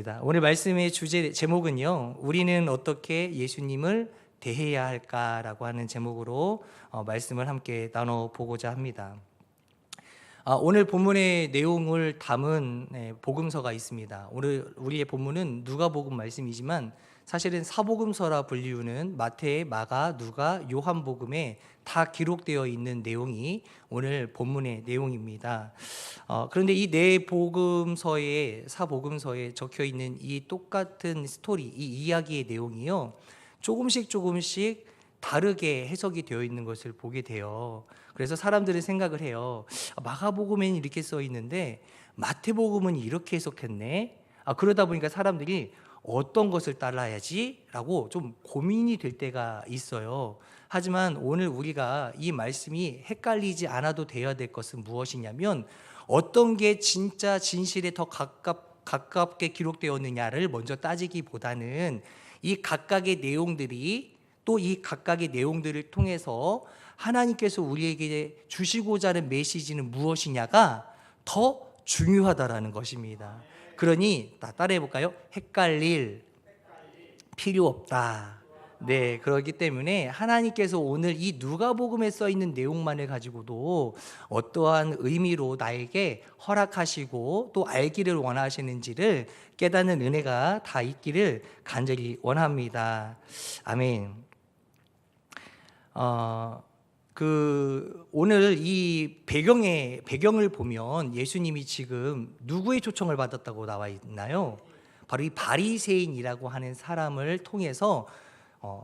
좋습니다. 오늘 말씀의 주제 제목은요, 우리는 어떻게 예수님을 대해야 할까라고 하는 제목으로 말씀을 함께 나눠보고자 합니다. 오늘 본문의 내용을 담은 복음서가 있습니다. 오늘 우리의 본문은 누가복음 말씀이지만 사실은 사복음서라 불리우는 마태, 마가, 누가, 요한복음에 다 기록되어 있는 내용이 오늘 본문의 내용입니다. 그런데 이 네 복음서에, 사복음서에 적혀 있는 이 똑같은 스토리, 이 이야기의 내용이요, 조금씩 다르게 해석이 되어 있는 것을 보게 돼요. 그래서 사람들은 생각을 해요. 마가복음에는 이렇게 써 있는데 마태복음은 이렇게 해석했네. 그러다 보니까 사람들이 어떤 것을 따라야지? 라고 좀 고민이 될 때가 있어요. 하지만 오늘 우리가 이 말씀이 헷갈리지 않아도 되어야 될 것은 무엇이냐면, 어떤 게 진짜 진실에 더 가깝게 기록되었느냐를 먼저 따지기보다는 이 각각의 내용들이, 또 이 각각의 내용들을 통해서 하나님께서 우리에게 주시고자 하는 메시지는 무엇이냐가 더 중요하다라는 것입니다. 그러니 따라해 볼까요? 헷갈릴 필요 없다. 네, 그렇기 때문에 하나님께서 오늘 이 누가복음에 써 있는 내용만을 가지고도 어떠한 의미로 나에게 허락하시고 또 알기를 원하시는지를 깨닫는 은혜가 다 있기를 간절히 원합니다. 아멘. 오늘 이 배경을 보면 예수님이 지금 누구의 초청을 받았다고 나와 있나요? 바로 이 바리새인이라고 하는 사람을 통해서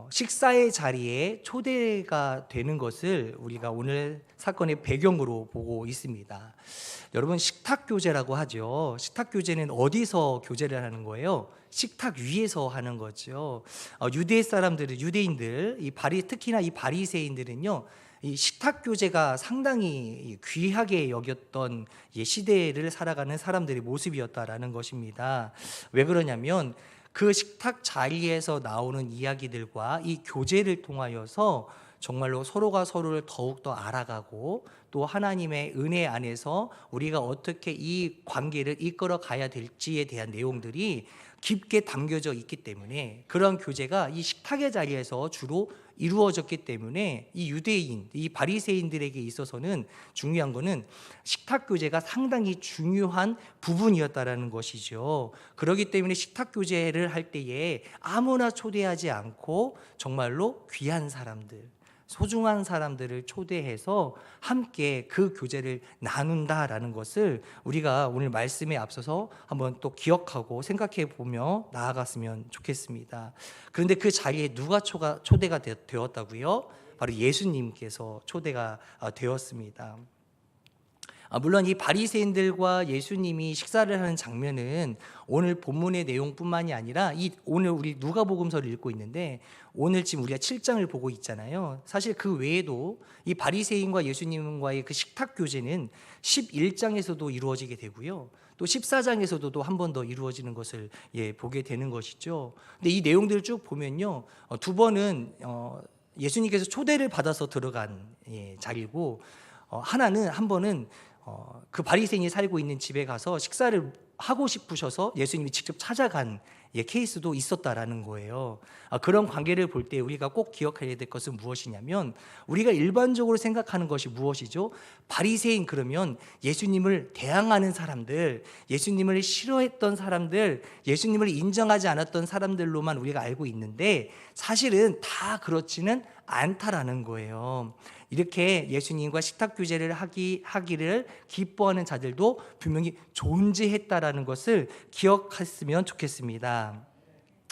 식사의 자리에 초대가 되는 것을 우리가 오늘 사건의 배경으로 보고 있습니다. 여러분, 식탁 교제라고 하죠. 식탁 교제는 어디서 교제를 하는 거예요? 식탁 위에서 하는 거죠. 유대인들, 특히나 이 바리새인들은요, 이 식탁 교제가 상당히 귀하게 여겼던 시대를 살아가는 사람들의 모습이었다라는 것입니다. 왜 그러냐면 그 식탁 자리에서 나오는 이야기들과 이 교제를 통하여서 정말로 서로가 서로를 더욱더 알아가고, 또 하나님의 은혜 안에서 우리가 어떻게 이 관계를 이끌어 가야 될지에 대한 내용들이 깊게 담겨져 있기 때문에, 그런 교제가 이 식탁의 자리에서 주로 이루어졌기 때문에 이 유대인, 이 바리새인들에게 있어서는 중요한 것은 식탁 교제가 상당히 중요한 부분이었다라는 것이죠. 그렇기 때문에 식탁 교제를 할 때에 아무나 초대하지 않고 정말로 귀한 사람들, 소중한 사람들을 초대해서 함께 그 교제를 나눈다라는 것을 우리가 오늘 말씀에 앞서서 한번 또 기억하고 생각해 보며 나아갔으면 좋겠습니다. 그런데 그 자리에 누가 초대가 되었다고요? 바로 예수님께서 초대가 되었습니다. 물론 이 바리새인들과 예수님이 식사를 하는 장면은 오늘 본문의 내용뿐만이 아니라 오늘 우리 누가복음서를 읽고 있는데, 오늘 지금 우리가 7장을 보고 있잖아요. 사실 그 외에도 이 바리새인과 예수님과의 그 식탁 교제는 11장에서도 이루어지게 되고요, 또 14장에서도 한 번 더 이루어지는 것을 보게 되는 것이죠. 근데 이 내용들을 쭉 보면요, 두 번은 예수님께서 초대를 받아서 들어간 자리고, 한 번은 그 바리새인이 살고 있는 집에 가서 식사를 하고 싶으셔서 예수님이 직접 찾아간 케이스도 있었다라는 거예요. 그런 관계를 볼 때 우리가 꼭 기억해야 될 것은 무엇이냐면, 우리가 일반적으로 생각하는 것이 무엇이죠? 바리새인 그러면 예수님을 대항하는 사람들, 예수님을 싫어했던 사람들, 예수님을 인정하지 않았던 사람들로만 우리가 알고 있는데, 사실은 다 그렇지는 않다라는 거예요. 이렇게 예수님과 식탁 교제를 하기를 기뻐하는 자들도 분명히 존재했다라는 것을 기억했으면 좋겠습니다.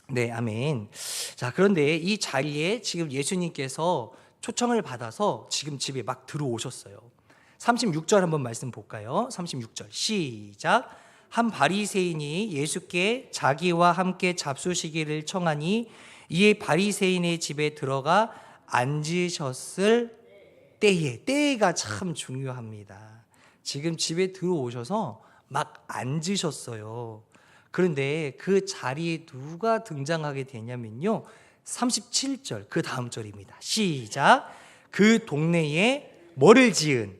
네, 아멘. 자, 그런데 이 자리에 지금 예수님께서 초청을 받아서 지금 집에 막 들어오셨어요. 36절 한번 말씀 볼까요? 36절 시작. 한 바리새인이 예수께 자기와 함께 잡수시기를 청하니 이에 바리새인의 집에 들어가 앉으셨을 때가 참 중요합니다. 지금 집에 들어오셔서 막 앉으셨어요. 그런데 그 자리에 누가 등장하게 되냐면요, 37절 그 다음 절입니다. 시작. 그 동네에 뭐를 지은?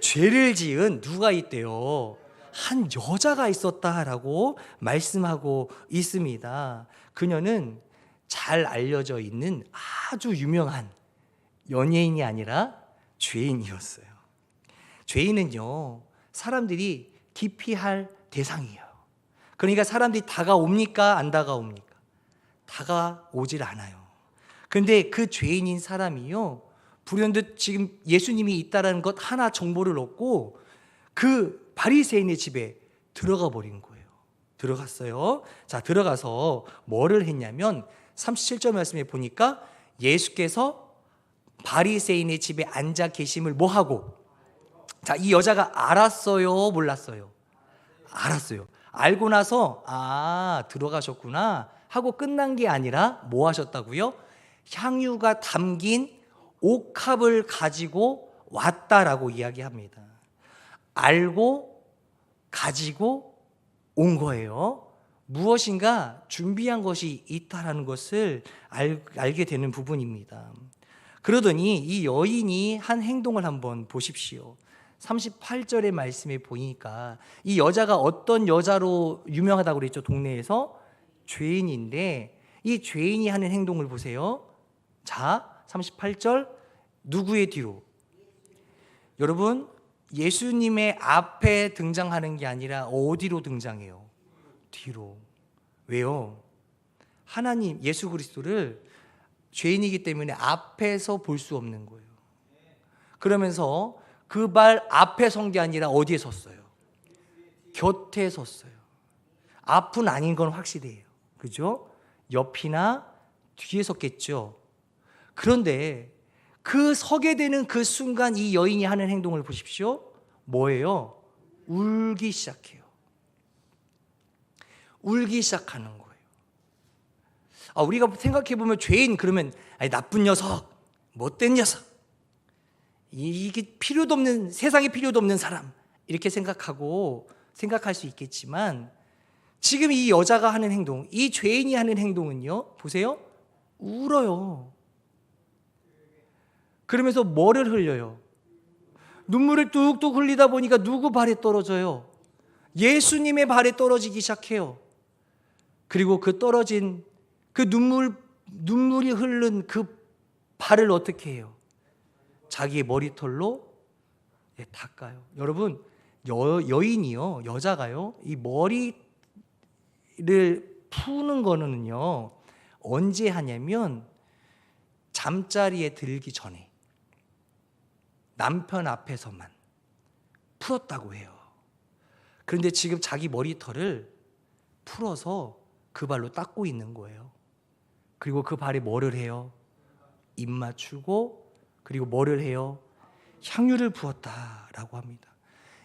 죄를 지은 누가 있대요? 한 여자가 있었다라고 말씀하고 있습니다. 그녀는 잘 알려져 있는 아주 유명한 연예인이 아니라 죄인이었어요. 죄인은요, 사람들이 기피할 대상이에요. 그러니까 사람들이 다가옵니까? 안 다가옵니까? 다가오질 않아요. 근데 그 죄인인 사람이요, 불현듯 지금 예수님이 있다라는 것 하나 정보를 얻고 그 바리새인의 집에 들어가 버린 거예요. 들어갔어요. 자, 들어가서 뭐를 했냐면 37절 말씀에 보니까 예수께서 바리새인의 집에 앉아 계심을 뭐 하고, 자, 이 여자가 알았어요, 몰랐어요? 알았어요. 알고 나서 들어가셨구나 하고 끝난 게 아니라 뭐 하셨다고요? 향유가 담긴 옥합을 가지고 왔다라고 이야기합니다. 알고 가지고 온 거예요. 무엇인가 준비한 것이 있다라는 것을 알게 되는 부분입니다. 그러더니 이 여인이 한 행동을 한번 보십시오. 38절의 말씀에 보니까 이 여자가 어떤 여자로 유명하다고 그랬죠? 동네에서 죄인인데 이 죄인이 하는 행동을 보세요. 자, 38절 누구의 뒤로? 여러분, 예수님의 앞에 등장하는 게 아니라 어디로 등장해요? 뒤로. 왜요? 하나님 예수 그리스도를 죄인이기 때문에 앞에서 볼 수 없는 거예요. 그러면서 그 발 앞에 선 게 아니라 어디에 섰어요? 곁에 섰어요. 앞은 아닌 건 확실해요. 그죠? 옆이나 뒤에 섰겠죠. 그런데 그 서게 되는 그 순간 이 여인이 하는 행동을 보십시오. 뭐예요? 울기 시작해요. 울기 시작하는 거예요. 우리가 생각해보면 죄인 그러면 나쁜 녀석, 못된 녀석, 이게 필요도 없는, 세상에 필요도 없는 사람, 이렇게 생각할 수 있겠지만 지금 이 여자가 하는 행동, 이 죄인이 하는 행동은요, 보세요, 울어요. 그러면서 뭐를 흘려요? 눈물을 뚝뚝 흘리다 보니까 누구 발에 떨어져요? 예수님의 발에 떨어지기 시작해요. 그리고 그 떨어진 그 눈물이 흐른 그 발을 어떻게 해요? 자기의 머리털로 닦아요. 여러분, 여인이요, 여자가요, 이 머리를 푸는 거는요, 언제 하냐면 잠자리에 들기 전에 남편 앞에서만 풀었다고 해요. 그런데 지금 자기 머리털을 풀어서 그 발로 닦고 있는 거예요. 그리고 그 발에 뭐를 해요? 입 맞추고, 그리고 뭐를 해요? 향유를 부었다라고 합니다.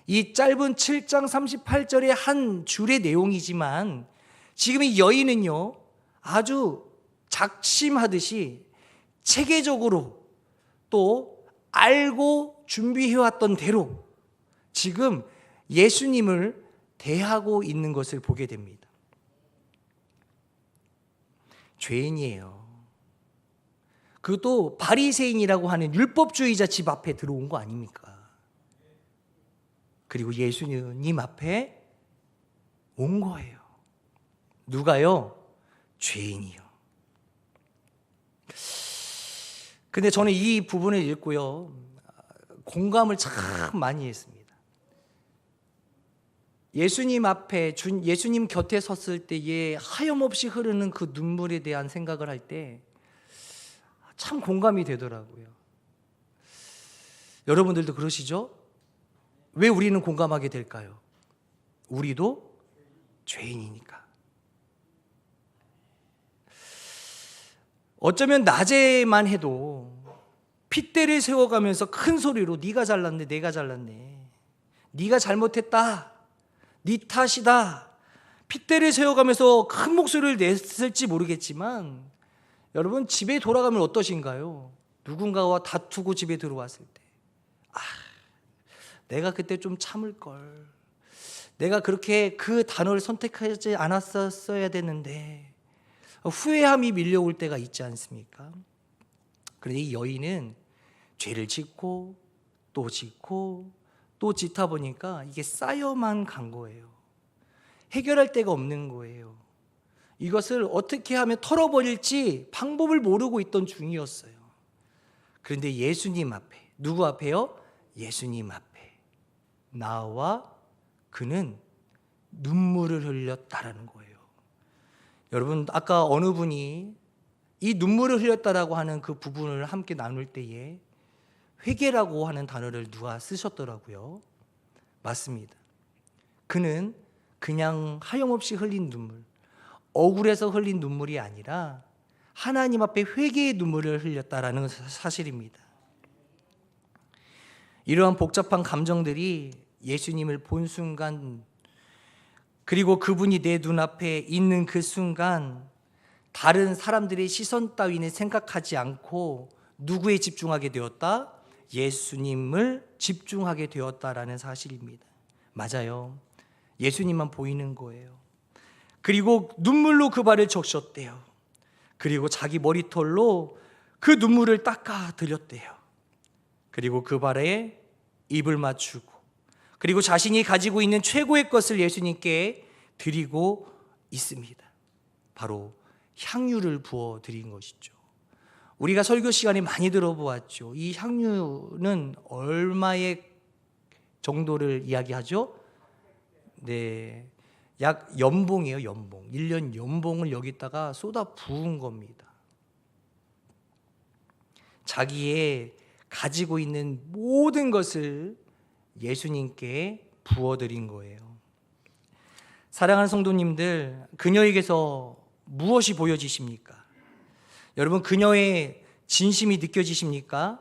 이 짧은 7장 38절의 한 줄의 내용이지만 지금 이 여인은요, 아주 작심하듯이 체계적으로 또 알고 준비해왔던 대로 지금 예수님을 대하고 있는 것을 보게 됩니다. 죄인이에요. 그것도 바리새인이라고 하는 율법주의자 집 앞에 들어온 거 아닙니까? 그리고 예수님 앞에 온 거예요. 누가요? 죄인이요. 근데 저는 이 부분을 읽고요, 공감을 참 많이 했습니다. 예수님 앞에, 예수님 곁에 섰을 때에 하염없이 흐르는 그 눈물에 대한 생각을 할 때 참 공감이 되더라고요. 여러분들도 그러시죠? 왜 우리는 공감하게 될까요? 우리도 죄인이니까. 어쩌면 낮에만 해도 핏대를 세워가면서 큰 소리로 네가 잘났네, 내가 잘났네, 네가 잘못했다, 네 탓이다, 핏대를 세워가면서 큰 목소리를 냈을지 모르겠지만 여러분, 집에 돌아가면 어떠신가요? 누군가와 다투고 집에 들어왔을 때, 내가 그때 좀 참을걸, 내가 그렇게 그 단어를 선택하지 않았었어야 됐는데, 후회함이 밀려올 때가 있지 않습니까? 그런데 이 여인은 죄를 짓고 또 짓고 또 짓다 보니까 이게 쌓여만 간 거예요. 해결할 데가 없는 거예요. 이것을 어떻게 하면 털어버릴지 방법을 모르고 있던 중이었어요. 그런데 예수님 앞에, 누구 앞에요? 예수님 앞에 나와 그는 눈물을 흘렸다라는 거예요. 여러분, 아까 어느 분이 이 눈물을 흘렸다라고 하는 그 부분을 함께 나눌 때에 회개라고 하는 단어를 누가 쓰셨더라고요. 맞습니다. 그는 그냥 하염없이 흘린 눈물, 억울해서 흘린 눈물이 아니라 하나님 앞에 회개의 눈물을 흘렸다라는 사실입니다. 이러한 복잡한 감정들이 예수님을 본 순간, 그리고 그분이 내 눈앞에 있는 그 순간 다른 사람들의 시선 따위는 생각하지 않고 누구에 집중하게 되었다? 예수님을 집중하게 되었다라는 사실입니다. 맞아요. 예수님만 보이는 거예요. 그리고 눈물로 그 발을 적셨대요. 그리고 자기 머리털로 그 눈물을 닦아 드렸대요. 그리고 그 발에 입을 맞추고, 그리고 자신이 가지고 있는 최고의 것을 예수님께 드리고 있습니다. 바로 향유를 부어 드린 것이죠. 우리가 설교 시간에 많이 들어보았죠. 이 향유는 얼마의 정도를 이야기하죠? 네, 약 연봉이에요. 연봉. 1년 연봉을 여기다가 쏟아 부은 겁니다. 자기의 가지고 있는 모든 것을 예수님께 부어드린 거예요. 사랑하는 성도님들, 그녀에게서 무엇이 보여지십니까? 여러분, 그녀의 진심이 느껴지십니까?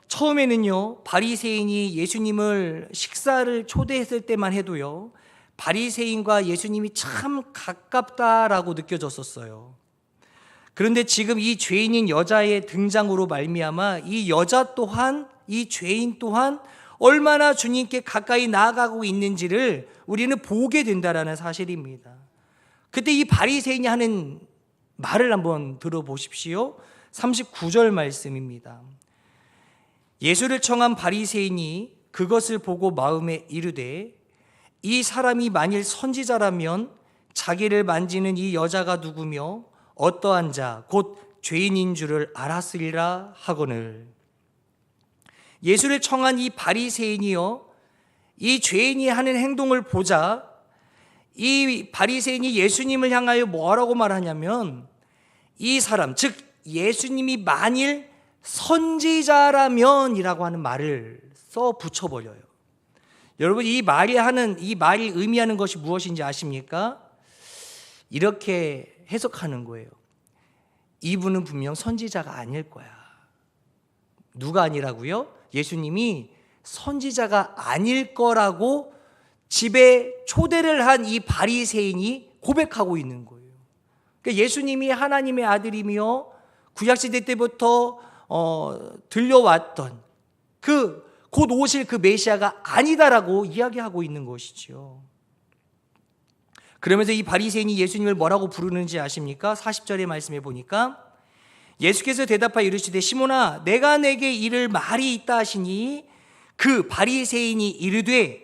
처음에는요, 바리새인이 예수님을 식사를 초대했을 때만 해도요, 바리새인과 예수님이 참 가깝다라고 느껴졌었어요. 그런데 지금 이 죄인인 여자의 등장으로 말미암아 이 여자 또한, 이 죄인 또한 얼마나 주님께 가까이 나아가고 있는지를 우리는 보게 된다라는 사실입니다. 그때 이 바리새인이 하는 말을 한번 들어보십시오. 39절 말씀입니다. 예수를 청한 바리새인이 그것을 보고 마음에 이르되 이 사람이 만일 선지자라면 자기를 만지는 이 여자가 누구며 어떠한 자 곧 죄인인 줄을 알았으리라 하거늘. 예수를 청한 이 바리새인이요, 이 죄인이 하는 행동을 보자 이 바리새인이 예수님을 향하여 뭐라고 말하냐면, 이 사람, 즉 예수님이 만일 선지자라면 이라고 하는 말을 써 붙여버려요. 여러분, 이 말이 의미하는 것이 무엇인지 아십니까? 이렇게 해석하는 거예요. 이분은 분명 선지자가 아닐 거야. 누가 아니라고요? 예수님이 선지자가 아닐 거라고 집에 초대를 한 이 바리새인이 고백하고 있는 거예요. 그러니까 예수님이 하나님의 아들이며 구약시대 때부터 들려왔던 곧 오실 그 메시아가 아니다라고 이야기하고 있는 것이죠. 그러면서 이 바리새인이 예수님을 뭐라고 부르는지 아십니까? 40절의 말씀에 보니까 예수께서 대답하여 이르시되 시몬아 내가 내게 이를 말이 있다 하시니 그 바리새인이 이르되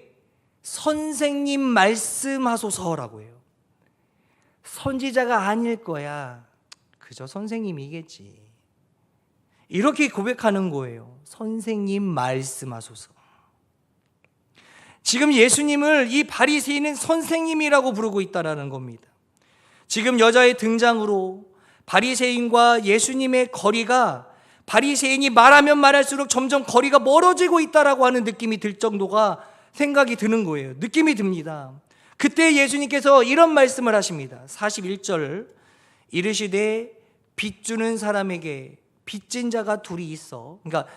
선생님 말씀하소서라고 해요. 선지자가 아닐 거야. 그저 선생님이겠지. 이렇게 고백하는 거예요. 선생님 말씀하소서. 지금 예수님을 이 바리새인은 선생님이라고 부르고 있다는 겁니다. 지금 여자의 등장으로 바리새인과 예수님의 거리가, 바리새인이 말하면 말할수록 점점 거리가 멀어지고 있다라고 하는 느낌이 들 정도가 생각이 드는 거예요. 느낌이 듭니다. 그때 예수님께서 이런 말씀을 하십니다. 41절 이르시되 빚 주는 사람에게 빚진 자가 둘이 있어. 그러니까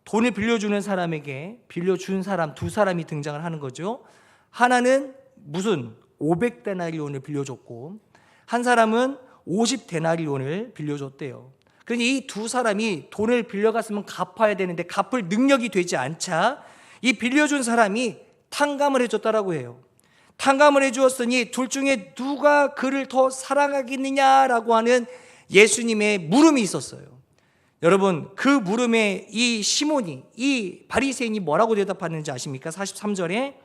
돈을 빌려주는 사람에게 빌려준 사람 두 사람이 등장을 하는 거죠. 하나는 무슨 500데나리온을 빌려줬고 한 사람은 50데나리온을 빌려줬대요. 그러니 이 두 사람이 돈을 빌려갔으면 갚아야 되는데 갚을 능력이 되지 않자 이 빌려준 사람이 탕감을 해줬다라고 해요. 탕감을 해주었으니 둘 중에 누가 그를 더 사랑하겠느냐라고 하는 예수님의 물음이 있었어요. 여러분, 그 물음에 이 시몬이, 이 바리새인이 뭐라고 대답하는지 아십니까? 43절에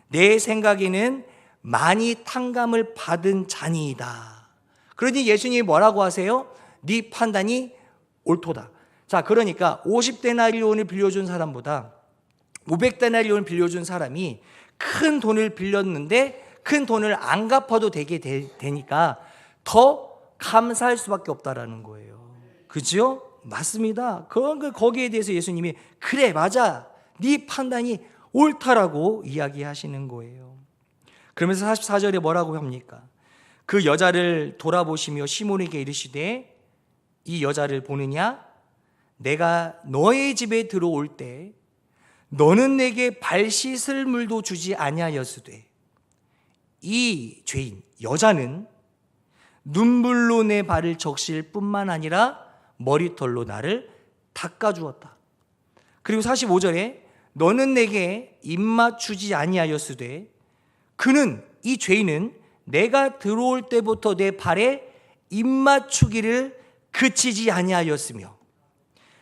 내 생각에는 많이 탕감을 받은 자니이다. 그러니 예수님이 뭐라고 하세요? 네 판단이 옳도다. 자, 그러니까 50데나리온을 빌려준 사람보다 500데나리온을 빌려준 사람이 큰 돈을 빌렸는데 큰 돈을 안 갚아도 되니까 더 감사할 수밖에 없다라는 거예요. 그죠? 맞습니다. 거기에 대해서 예수님이 그래, 맞아, 네 판단이 옳다라고 이야기하시는 거예요. 그러면서 44절에 뭐라고 합니까? 그 여자를 돌아보시며 시몬에게 이르시되 이 여자를 보느냐? 내가 너의 집에 들어올 때 너는 내게 발 씻을 물도 주지 아니하였으되 이 죄인 여자는 눈물로 내 발을 적실 뿐만 아니라 머리털로 나를 닦아주었다. 그리고 45절에 너는 내게 입맛 주지 아니하였으되 그는, 이 죄인은 내가 들어올 때부터 내 발에 입맛 주기를 그치지 아니하였으며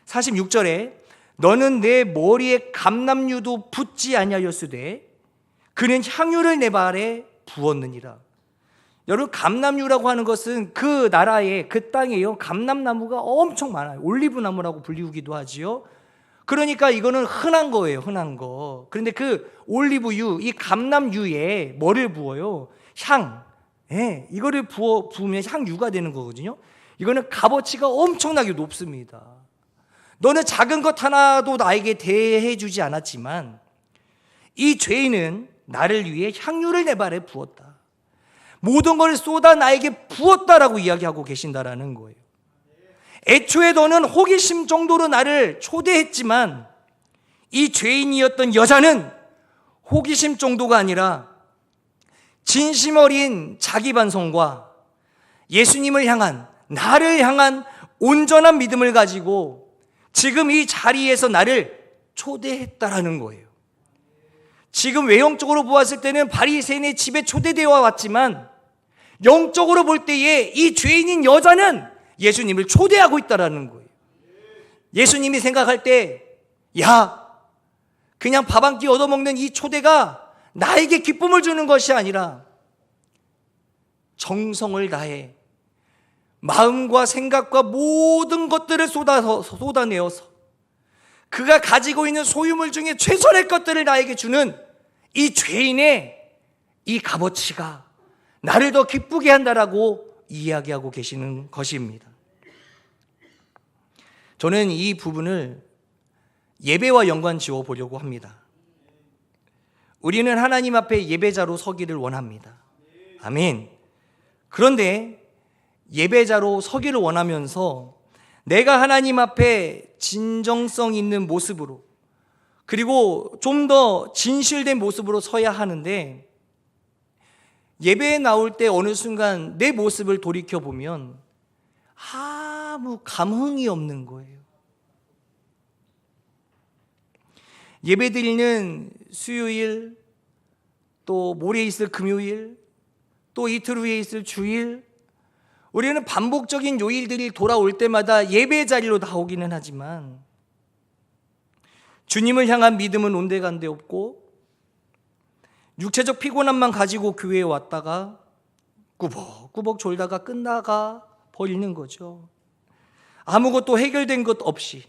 46절에 너는 내 머리에 감람유도 붓지 아니하였으되 그는 향유를 내 발에 부었느니라. 여러분, 감람유라고 하는 것은 그 나라에, 그 땅에요, 감람나무가 엄청 많아요. 올리브나무라고 불리우기도 하지요. 그러니까 이거는 흔한 거예요, 흔한 거. 그런데 그 올리브유, 이 감람유에 뭐를 부어요? 향. 예, 이거를 부으면 향유가 되는 거거든요. 이거는 값어치가 엄청나게 높습니다. 너는 작은 것 하나도 나에게 대해주지 않았지만 이 죄인은 나를 위해 향유를 내 발에 부었다. 모든 걸 쏟아 나에게 부었다라고 이야기하고 계신다라는 거예요. 애초에 너는 호기심 정도로 나를 초대했지만 이 죄인이었던 여자는 호기심 정도가 아니라 진심 어린 자기 반성과 예수님을 향한, 나를 향한 온전한 믿음을 가지고 지금 이 자리에서 나를 초대했다라는 거예요. 지금 외형적으로 보았을 때는 바리새인의 집에 초대되어 왔지만 영적으로 볼 때에 이 죄인인 여자는 예수님을 초대하고 있다라는 거예요. 예수님이 생각할 때, 야, 그냥 밥 한 끼 얻어먹는 이 초대가 나에게 기쁨을 주는 것이 아니라 정성을 다해 마음과 생각과 모든 것들을 쏟아내어서 그가 가지고 있는 소유물 중에 최선의 것들을 나에게 주는 이 죄인의 이 값어치가 나를 더 기쁘게 한다라고 이야기하고 계시는 것입니다. 저는 이 부분을 예배와 연관 지어 보려고 합니다. 우리는 하나님 앞에 예배자로 서기를 원합니다. 아멘. 그런데 예배자로 서기를 원하면서 내가 하나님 앞에 진정성 있는 모습으로, 그리고 좀 더 진실된 모습으로 서야 하는데 예배에 나올 때 어느 순간 내 모습을 돌이켜보면 아무 감흥이 없는 거예요. 예배 드리는 수요일, 또 모레 있을 금요일, 또 이틀 후에 있을 주일, 우리는 반복적인 요일들이 돌아올 때마다 예배 자리로 나오기는 하지만 주님을 향한 믿음은 온데간데 없고 육체적 피곤함만 가지고 교회에 왔다가 꾸벅꾸벅 졸다가 끝나가 버리는 거죠. 아무것도 해결된 것 없이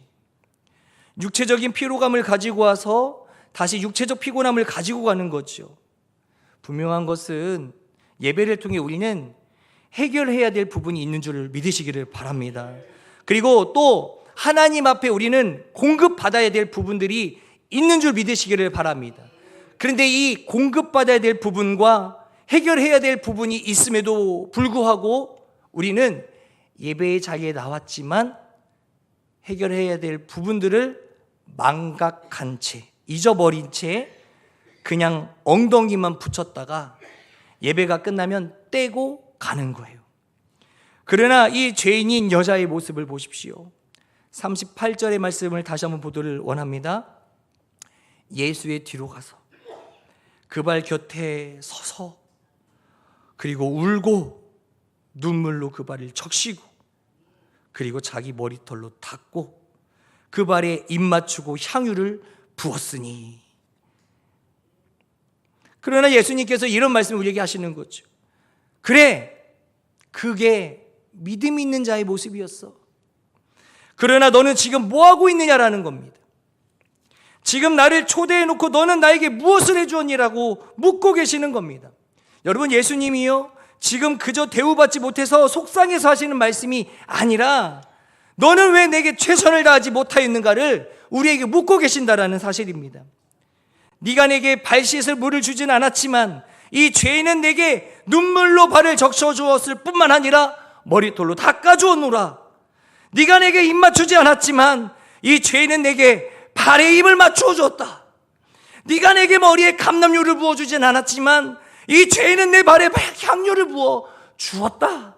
육체적인 피로감을 가지고 와서 다시 육체적 피곤함을 가지고 가는 거죠. 분명한 것은 예배를 통해 우리는 해결해야 될 부분이 있는 줄 믿으시기를 바랍니다. 그리고 또 하나님 앞에 우리는 공급받아야 될 부분들이 있는 줄 믿으시기를 바랍니다. 그런데 이 공급받아야 될 부분과 해결해야 될 부분이 있음에도 불구하고 우리는 예배의 자리에 나왔지만 해결해야 될 부분들을 망각한 채, 잊어버린 채 그냥 엉덩이만 붙였다가 예배가 끝나면 떼고 가는 거예요. 그러나 이 죄인인 여자의 모습을 보십시오. 38절의 말씀을 다시 한번 보도를 원합니다. 예수의 뒤로 가서 그 발 곁에 서서 그리고 울고 눈물로 그 발을 적시고 그리고 자기 머리털로 닦고 그 발에 입 맞추고 향유를 부었으니. 그러나 예수님께서 이런 말씀을 우리에게 하시는 거죠. 그래, 그게 믿음 있는 자의 모습이었어. 그러나 너는 지금 뭐 하고 있느냐라는 겁니다. 지금 나를 초대해 놓고 너는 나에게 무엇을 해주었니라고 묻고 계시는 겁니다. 여러분, 예수님이요, 지금 그저 대우받지 못해서 속상해서 하시는 말씀이 아니라 너는 왜 내게 최선을 다하지 못하였는가를 우리에게 묻고 계신다라는 사실입니다. 네가 내게 발 씻을 물을 주진 않았지만 이 죄인은 내게 눈물로 발을 적셔주었을 뿐만 아니라 머리털로 닦아주었노라. 네가 내게 입 맞추지 않았지만 이 죄인은 내게 발에 입을 맞추어 주었다. 네가 내게 머리에 감람유를 부어주진 않았지만 이 죄인은 내 발에 향유를 부어 주었다.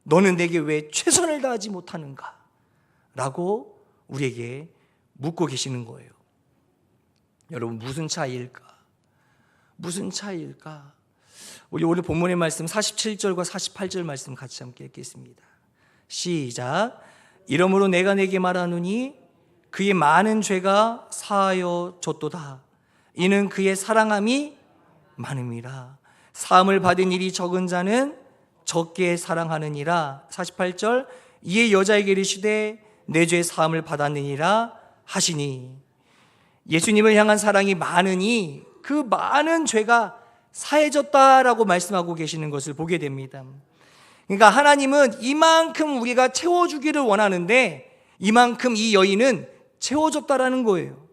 너는 내게 왜 최선을 다하지 못하는가? 라고 우리에게 묻고 계시는 거예요. 여러분, 무슨 차이일까? 무슨 차이일까? 우리 오늘 본문의 말씀 47절과 48절 말씀 같이 함께 읽겠습니다. 시작. 이러므로 내가 내게 말하노니 그의 많은 죄가 사하여 졌도다. 이는 그의 사랑함이 많음이라. 사함을 받은 일이 적은 자는 적게 사랑하느니라. 48절. 이에 여자에게 이르시되 내 죄 사함을 받았느니라 하시니. 예수님을 향한 사랑이 많으니 그 많은 죄가 사해졌다라고 말씀하고 계시는 것을 보게 됩니다. 그러니까 하나님은 이만큼 우리가 채워주기를 원하는데 이만큼 이 여인은 채워졌다라는 거예요.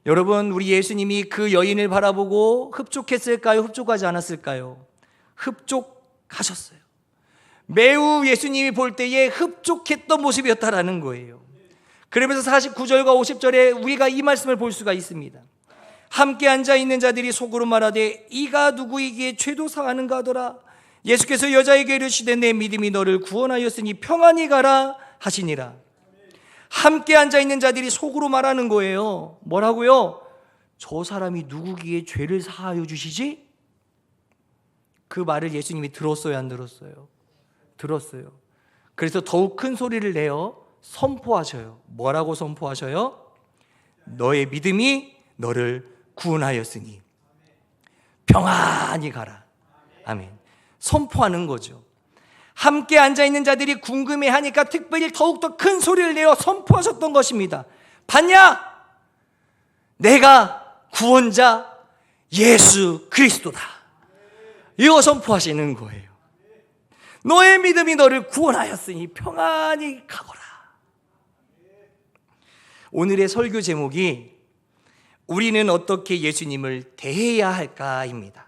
여러분, 우리 예수님이 그 여인을 바라보고 흡족했을까요? 흡족하지 않았을까요? 흡족하셨어요. 매우 예수님이 볼 때에 흡족했던 모습이었다라는 거예요. 그러면서 49절과 50절에 우리가 이 말씀을 볼 수가 있습니다. 함께 앉아있는 자들이 속으로 말하되 이가 누구이기에 죄도 사하는가 하더라. 예수께서 여자에게 이르시되 내 믿음이 너를 구원하였으니 평안히 가라 하시니라. 함께 앉아있는 자들이 속으로 말하는 거예요. 뭐라고요? 저 사람이 누구기에 죄를 사하여 주시지? 그 말을 예수님이 들었어요, 안 들었어요? 들었어요. 그래서 더욱 큰 소리를 내어 선포하셔요. 뭐라고 선포하셔요? 너의 믿음이 너를 구원하였으니 평안히 가라. 아멘. 선포하는 거죠. 함께 앉아있는 자들이 궁금해하니까 특별히 더욱더 큰 소리를 내어 선포하셨던 것입니다. 봤냐? 내가 구원자 예수 그리스도다. 이거 선포하시는 거예요. 너의 믿음이 너를 구원하였으니 평안히 가거라. 오늘의 설교 제목이 우리는 어떻게 예수님을 대해야 할까입니다.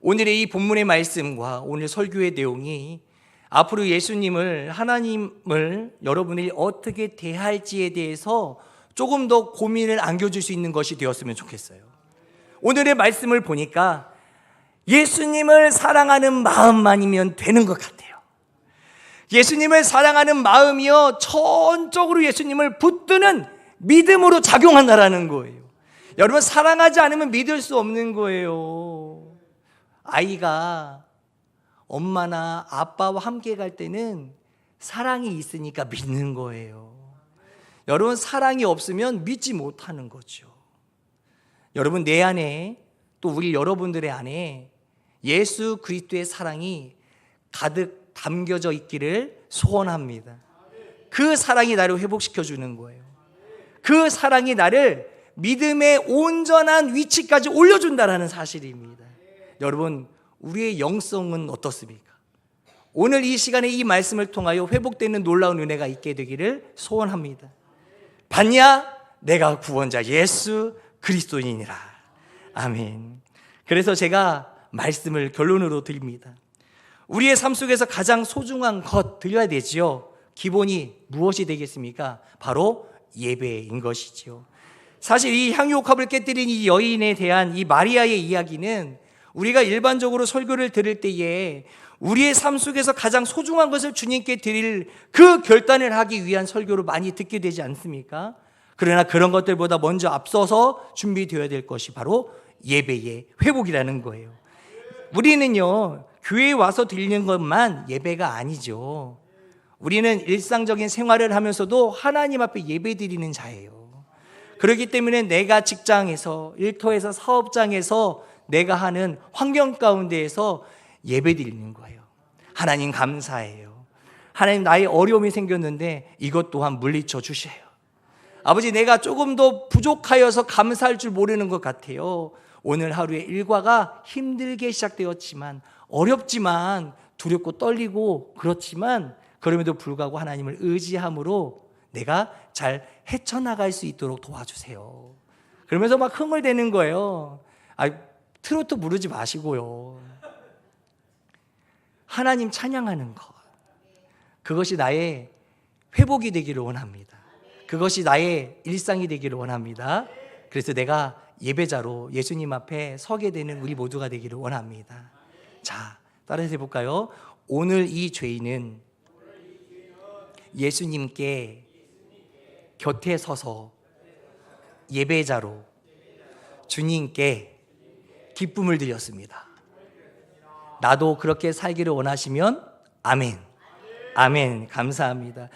오늘의 이 본문의 말씀과 오늘 설교의 내용이 앞으로 예수님을, 하나님을 여러분이 어떻게 대할지에 대해서 조금 더 고민을 안겨줄 수 있는 것이 되었으면 좋겠어요. 오늘의 말씀을 보니까 예수님을 사랑하는 마음만이면 되는 것 같아요. 예수님을 사랑하는 마음이요, 전적으로 예수님을 붙드는 믿음으로 작용한다라는 거예요. 여러분, 사랑하지 않으면 믿을 수 없는 거예요. 아이가 엄마나 아빠와 함께 갈 때는 사랑이 있으니까 믿는 거예요. 여러분, 사랑이 없으면 믿지 못하는 거죠. 여러분, 내 안에, 또 우리 여러분들의 안에 예수 그리스도의 사랑이 가득 담겨져 있기를 소원합니다. 그 사랑이 나를 회복시켜 주는 거예요. 그 사랑이 나를 믿음의 온전한 위치까지 올려준다는 사실입니다. 여러분, 우리의 영성은 어떻습니까? 오늘 이 시간에 이 말씀을 통하여 회복되는 놀라운 은혜가 있게 되기를 소원합니다. 봤냐? 내가 구원자 예수 그리스도이니라. 아멘. 그래서 제가 말씀을 결론으로 드립니다. 우리의 삶 속에서 가장 소중한 것 드려야 되지요. 기본이 무엇이 되겠습니까? 바로 예배인 것이지요. 사실 이 향유옥합을 깨뜨린 이 여인에 대한 이 마리아의 이야기는 우리가 일반적으로 설교를 들을 때에 우리의 삶 속에서 가장 소중한 것을 주님께 드릴 그 결단을 하기 위한 설교로 많이 듣게 되지 않습니까? 그러나 그런 것들보다 먼저 앞서서 준비되어야 될 것이 바로 예배의 회복이라는 거예요. 우리는요, 교회에 와서 드리는 것만 예배가 아니죠. 우리는 일상적인 생활을 하면서도 하나님 앞에 예배 드리는 자예요. 그렇기 때문에 내가 직장에서, 일터에서, 사업장에서 내가 하는 환경 가운데에서 예배 드리는 거예요. 하나님 감사해요. 하나님, 나의 어려움이 생겼는데 이것 또한 물리쳐 주셔요. 아버지, 내가 조금 더 부족하여서 감사할 줄 모르는 것 같아요. 오늘 하루의 일과가 힘들게 시작되었지만, 어렵지만, 두렵고 떨리고 그렇지만, 그럼에도 불구하고 하나님을 의지함으로 내가 잘 헤쳐나갈 수 있도록 도와주세요. 그러면서 막 흥을 대는 거예요. 트로트 부르지 마시고요. 하나님 찬양하는 것, 그것이 나의 회복이 되기를 원합니다. 그것이 나의 일상이 되기를 원합니다. 그래서 내가 예배자로 예수님 앞에 서게 되는 우리 모두가 되기를 원합니다. 자, 따라서 해볼까요? 오늘 이 죄인은 예수님께 곁에 서서 예배자로 주님께 기쁨을 드렸습니다. 나도 그렇게 살기를 원하시면 아멘. 아멘. 감사합니다.